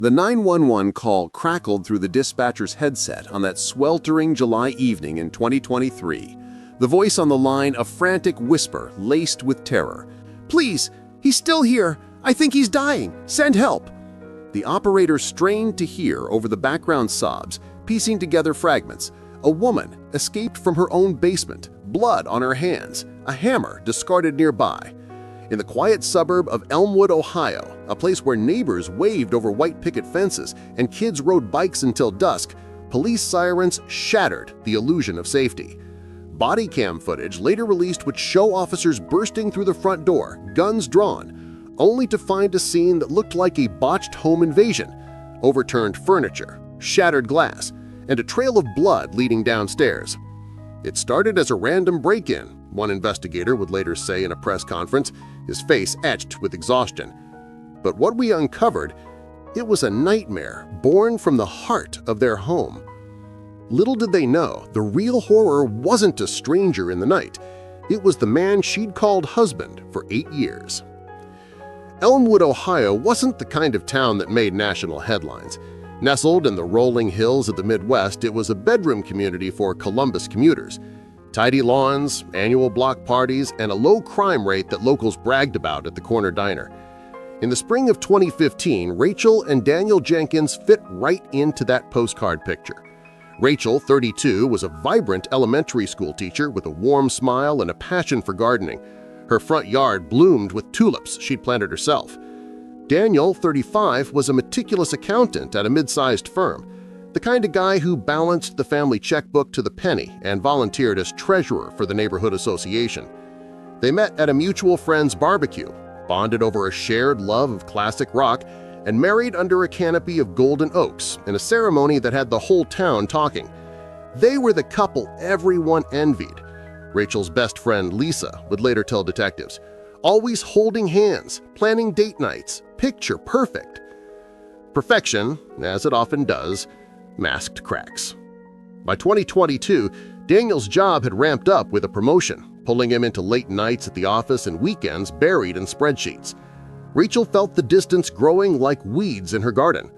The 911 call crackled through the dispatcher's headset on that sweltering July evening in 2023. The voice on the line a frantic whisper laced with terror. "Please, he's still here. I think he's dying. Send help." The operator strained to hear over the background sobs, piecing together fragments. A woman escaped from her own basement, blood on her hands, a hammer discarded nearby. In the quiet suburb of Elmwood, Ohio, a place where neighbors waved over white picket fences and kids rode bikes until dusk, police sirens shattered the illusion of safety. Bodycam footage later released would show officers bursting through the front door, guns drawn, only to find a scene that looked like a botched home invasion: overturned furniture, shattered glass, and a trail of blood leading downstairs. "It started as a random break-in," one investigator would later say in a press conference, his face etched with exhaustion. But what we uncovered, it was a nightmare born from the heart of their home. Little did they know, the real horror wasn't a stranger in the night. It was the man she'd called husband for 8 years. Elmwood, Ohio wasn't the kind of town that made national headlines. Nestled in the rolling hills of the Midwest, it was a bedroom community for Columbus commuters. Tidy lawns, annual block parties, and a low crime rate that locals bragged about at the corner diner. In the spring of 2015, Rachel and Daniel Jenkins fit right into that postcard picture. Rachel, 32, was a vibrant elementary school teacher with a warm smile and a passion for gardening. Her front yard bloomed with tulips she'd planted herself. Daniel, 35, was a meticulous accountant at a mid-sized firm, the kind of guy who balanced the family checkbook to the penny and volunteered as treasurer for the neighborhood association. They met at a mutual friend's barbecue, bonded over a shared love of classic rock, and married under a canopy of golden oaks in a ceremony that had the whole town talking. They were the couple everyone envied. Rachel's best friend Lisa would later tell detectives, "Always holding hands, planning date nights, picture perfect." Perfection, as it often does, masked cracks. By 2022, Daniel's job had ramped up with a promotion, pulling him into late nights at the office and weekends buried in spreadsheets. Rachel felt the distance growing like weeds in her garden.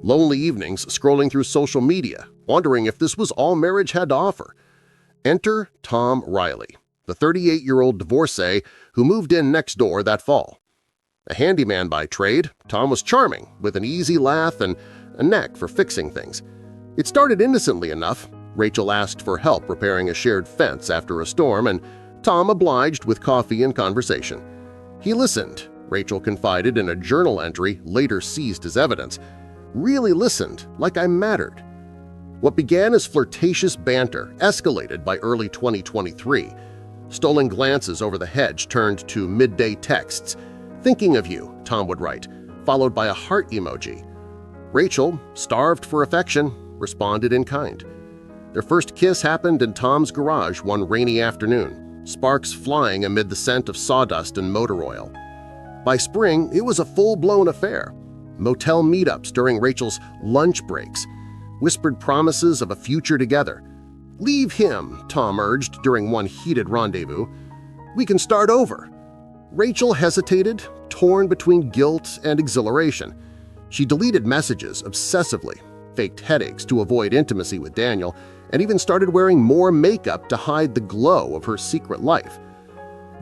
Lonely evenings scrolling through social media, wondering if this was all marriage had to offer. Enter Tom Riley, the 38-year-old divorcee who moved in next door that fall. A handyman by trade, Tom was charming, with an easy laugh and a knack for fixing things. It started innocently enough. Rachel asked for help repairing a shared fence after a storm, and Tom obliged with coffee and conversation. He listened, Rachel confided in a journal entry later seized as evidence. Really listened, like I mattered. What began as flirtatious banter escalated by early 2023. Stolen glances over the hedge turned to midday texts. "Thinking of you," Tom would write, followed by a heart emoji. Rachel, starved for affection, responded in kind. Their first kiss happened in Tom's garage one rainy afternoon, sparks flying amid the scent of sawdust and motor oil. By spring, it was a full-blown affair. Motel meetups during Rachel's lunch breaks, whispered promises of a future together. "Leave him," Tom urged during one heated rendezvous. "We can start over." Rachel hesitated, torn between guilt and exhilaration. She deleted messages obsessively, faked headaches to avoid intimacy with Daniel, and even started wearing more makeup to hide the glow of her secret life.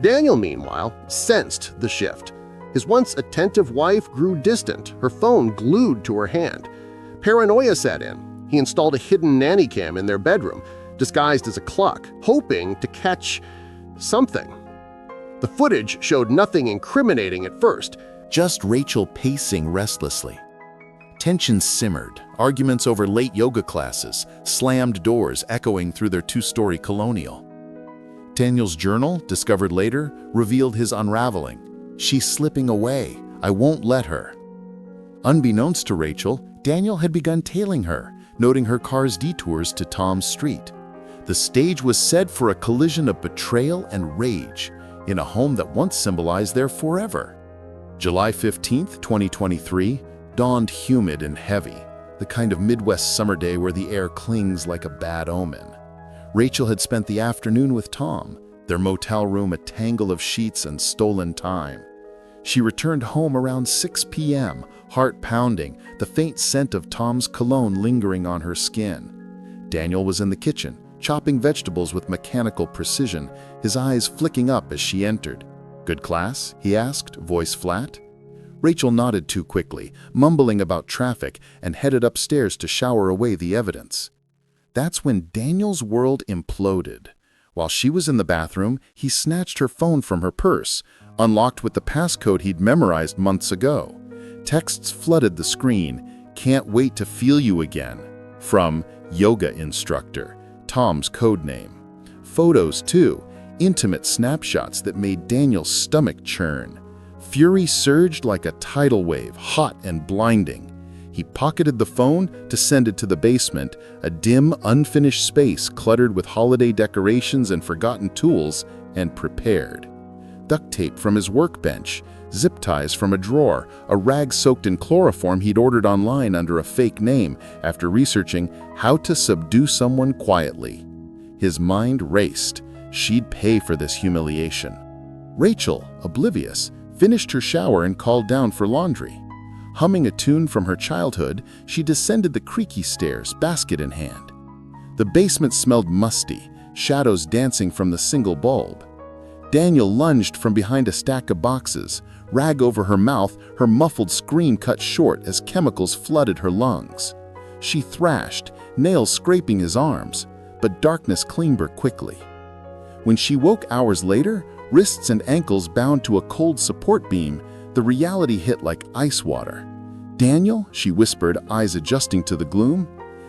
Daniel, meanwhile, sensed the shift. His once attentive wife grew distant, her phone glued to her hand. Paranoia set in. He installed a hidden nanny cam in their bedroom, disguised as a clock, hoping to catch something. The footage showed nothing incriminating at first, just Rachel pacing restlessly. Tension simmered, arguments over late yoga classes, slammed doors echoing through their two-story colonial. Daniel's journal, discovered later, revealed his unraveling. "She's slipping away. I won't let her." Unbeknownst to Rachel, Daniel had begun tailing her, noting her car's detours to Tom's street. The stage was set for a collision of betrayal and rage in a home that once symbolized their forever. July 15th, 2023, dawned humid and heavy, the kind of Midwest summer day where the air clings like a bad omen. Rachel had spent the afternoon with Tom, their motel room a tangle of sheets and stolen time. She returned home around 6 p.m., heart pounding, the faint scent of Tom's cologne lingering on her skin. Daniel was in the kitchen, chopping vegetables with mechanical precision, his eyes flicking up as she entered. "Good class?" he asked, voice flat. Rachel nodded too quickly, mumbling about traffic, and headed upstairs to shower away the evidence. That's when Daniel's world imploded. While she was in the bathroom, he snatched her phone from her purse, unlocked with the passcode he'd memorized months ago. Texts flooded the screen. "Can't wait to feel you again." From yoga instructor, Tom's code name. Photos too, intimate snapshots that made Daniel's stomach churn. Fury surged like a tidal wave, hot and blinding. He pocketed the phone to send it to the basement, a dim, unfinished space cluttered with holiday decorations and forgotten tools, and prepared. Duct tape from his workbench, zip ties from a drawer, a rag soaked in chloroform he'd ordered online under a fake name after researching how to subdue someone quietly. His mind raced. She'd pay for this humiliation. Rachel, oblivious, finished her shower and called down for laundry. Humming a tune from her childhood, she descended the creaky stairs, basket in hand. The basement smelled musty, shadows dancing from the single bulb. Daniel lunged from behind a stack of boxes, rag over her mouth, her muffled scream cut short as chemicals flooded her lungs. She thrashed, nails scraping his arms, but darkness claimed her quickly. When she woke hours later, wrists and ankles bound to a cold support beam, the reality hit like ice water. "Daniel?" she whispered, eyes adjusting to the gloom.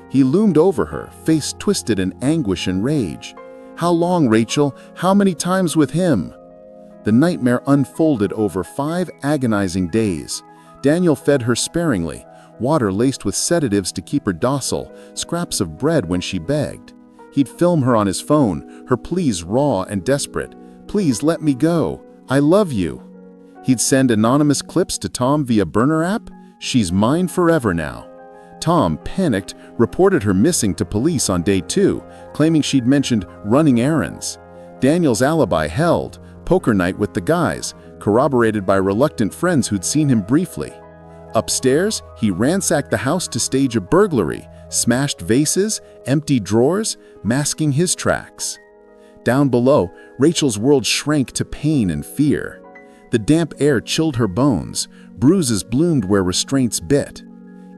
He loomed over her, face twisted in anguish and rage. "How long, Rachel? How many times with him?" The nightmare unfolded over 5 agonizing days. Daniel fed her sparingly, water laced with sedatives to keep her docile, scraps of bread when she begged. He'd film her on his phone, her pleas raw and desperate. "Please let me go. I love you." He'd send anonymous clips to Tom via burner app. "She's mine forever now." Tom, panicked, reported her missing to police on day 2, claiming she'd mentioned running errands. Daniel's alibi held, poker night with the guys, corroborated by reluctant friends who'd seen him briefly. Upstairs, he ransacked the house to stage a burglary, smashed vases, emptied drawers, masking his tracks. Down below, Rachel's world shrank to pain and fear. The damp air chilled her bones, bruises bloomed where restraints bit.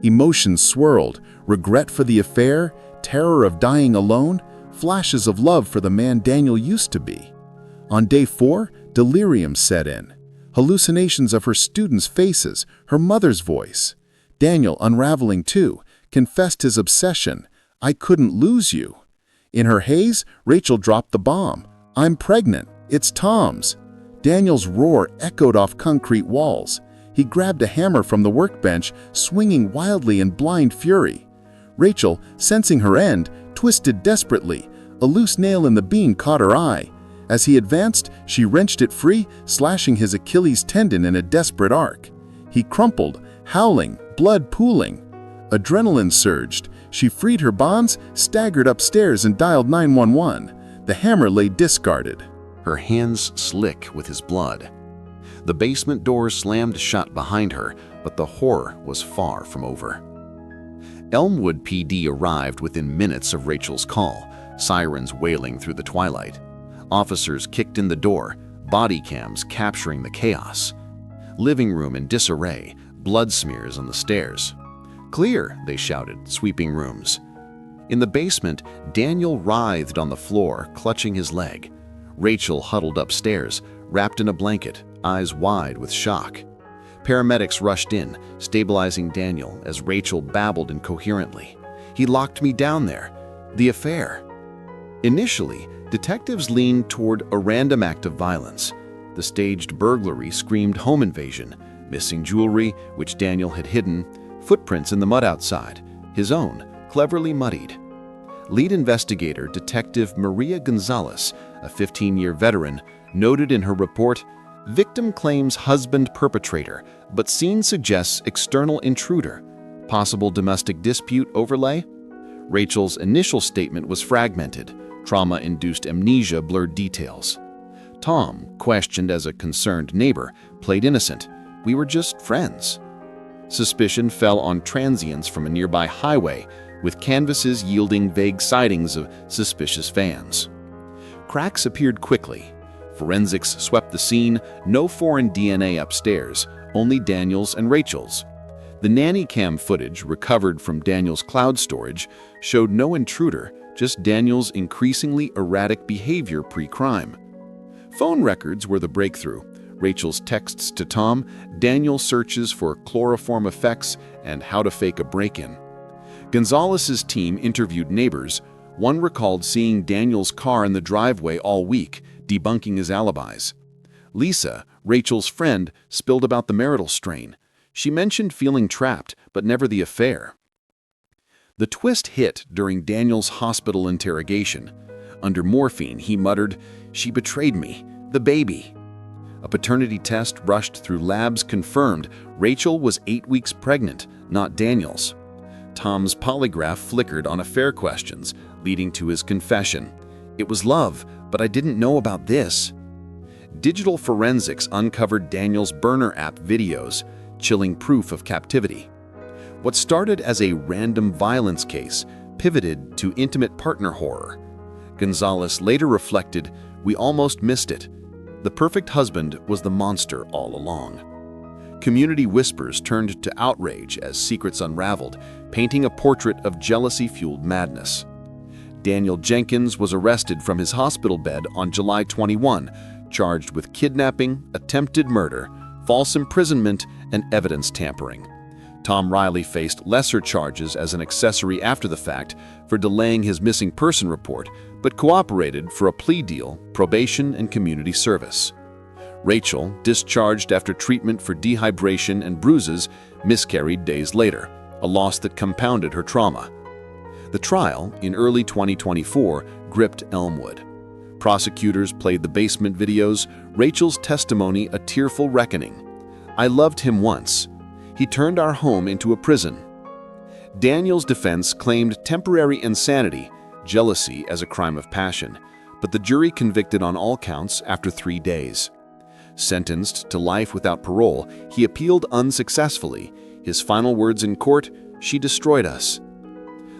Emotions swirled, regret for the affair, terror of dying alone, flashes of love for the man Daniel used to be. On day 4, delirium set in. Hallucinations of her students' faces, her mother's voice. Daniel, unraveling too, confessed his obsession. "I couldn't lose you." In her haze, Rachel dropped the bomb. "I'm pregnant. It's Tom's." Daniel's roar echoed off concrete walls. He grabbed a hammer from the workbench, swinging wildly in blind fury. Rachel, sensing her end, twisted desperately. A loose nail in the beam caught her eye. As he advanced, she wrenched it free, slashing his Achilles tendon in a desperate arc. He crumpled, howling, blood pooling. Adrenaline surged. She freed her bonds, staggered upstairs, and dialed 911. The hammer lay discarded. Her hands slick with his blood. The basement door slammed shut behind her, but the horror was far from over. Elmwood PD arrived within minutes of Rachel's call, sirens wailing through the twilight. Officers kicked in the door, body cams capturing the chaos. Living room in disarray, blood smears on the stairs. "Clear," they shouted, sweeping rooms. In the basement, Daniel writhed on the floor, clutching his leg. Rachel huddled upstairs, wrapped in a blanket, eyes wide with shock. Paramedics rushed in, stabilizing Daniel as Rachel babbled incoherently. "He locked me down there. The affair." Initially, detectives leaned toward a random act of violence. The staged burglary screamed home invasion, missing jewelry, which Daniel had hidden, footprints in the mud outside, his own, cleverly muddied. Lead investigator Detective Maria Gonzalez, a 15-year veteran, noted in her report, "Victim claims husband perpetrator, but scene suggests external intruder. Possible domestic dispute overlay?" Rachel's initial statement was fragmented. Trauma-induced amnesia blurred details. Tom, questioned as a concerned neighbor, played innocent. "We were just friends." Suspicion fell on transients from a nearby highway, with canvases yielding vague sightings of suspicious vans. Cracks appeared quickly. Forensics swept the scene, no foreign DNA upstairs, only Daniel's and Rachel's. The nanny cam footage recovered from Daniel's cloud storage showed no intruder, just Daniel's increasingly erratic behavior pre-crime. Phone records were the breakthrough. Rachel's texts to Tom, Daniel's searches for chloroform effects, and how to fake a break-in. Gonzalez's team interviewed neighbors. One recalled seeing Daniel's car in the driveway all week, debunking his alibis. Lisa, Rachel's friend, spilled about the marital strain. She mentioned feeling trapped, but never the affair. The twist hit during Daniel's hospital interrogation. Under morphine, he muttered, "She betrayed me, the baby." A paternity test rushed through labs confirmed Rachel was 8 weeks pregnant, not Daniel's. Tom's polygraph flickered on affair questions, leading to his confession. "It was love, but I didn't know about this." Digital forensics uncovered Daniel's burner app videos, chilling proof of captivity. What started as a random violence case pivoted to intimate partner horror. Gonzalez later reflected, "We almost missed it. The perfect husband was the monster all along." Community whispers turned to outrage as secrets unraveled, painting a portrait of jealousy-fueled madness. Daniel Jenkins was arrested from his hospital bed on July 21, charged with kidnapping, attempted murder, false imprisonment, and evidence tampering. Tom Riley faced lesser charges as an accessory after the fact for delaying his missing person report, but cooperated for a plea deal, probation, and community service. Rachel, discharged after treatment for dehydration and bruises, miscarried days later, a loss that compounded her trauma. The trial, in early 2024, gripped Elmwood. Prosecutors played the basement videos, Rachel's testimony a tearful reckoning. "I loved him once. He turned our home into a prison." Daniel's defense claimed temporary insanity, jealousy as a crime of passion, but the jury convicted on all counts after 3 days. Sentenced to life without parole, he appealed unsuccessfully. His final words in court, "She destroyed us."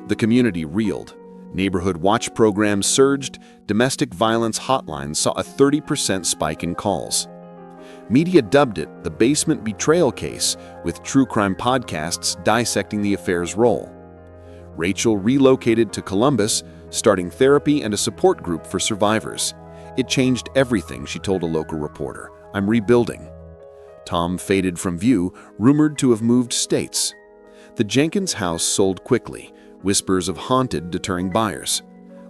The community reeled. Neighborhood watch programs surged. Domestic violence hotlines saw a 30% spike in calls. Media dubbed it the basement betrayal case, with true crime podcasts dissecting the affair's role. Rachel relocated to Columbus, starting therapy and a support group for survivors. "It changed everything," she told a local reporter. "I'm rebuilding." Tom faded from view, rumored to have moved states. The Jenkins house sold quickly, whispers of haunted deterring buyers.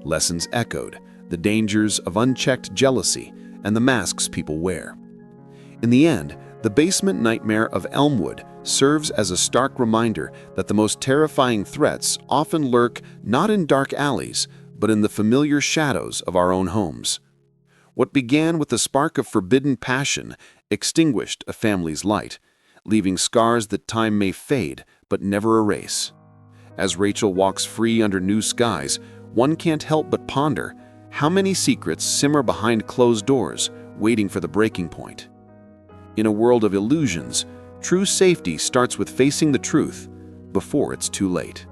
Lessons echoed, the dangers of unchecked jealousy and the masks people wear. In the end, the basement nightmare of Elmwood serves as a stark reminder that the most terrifying threats often lurk not in dark alleys, but in the familiar shadows of our own homes. What began with a spark of forbidden passion extinguished a family's light, leaving scars that time may fade but never erase. As Rachel walks free under new skies, one can't help but ponder how many secrets simmer behind closed doors, waiting for the breaking point. In a world of illusions, true safety starts with facing the truth before it's too late.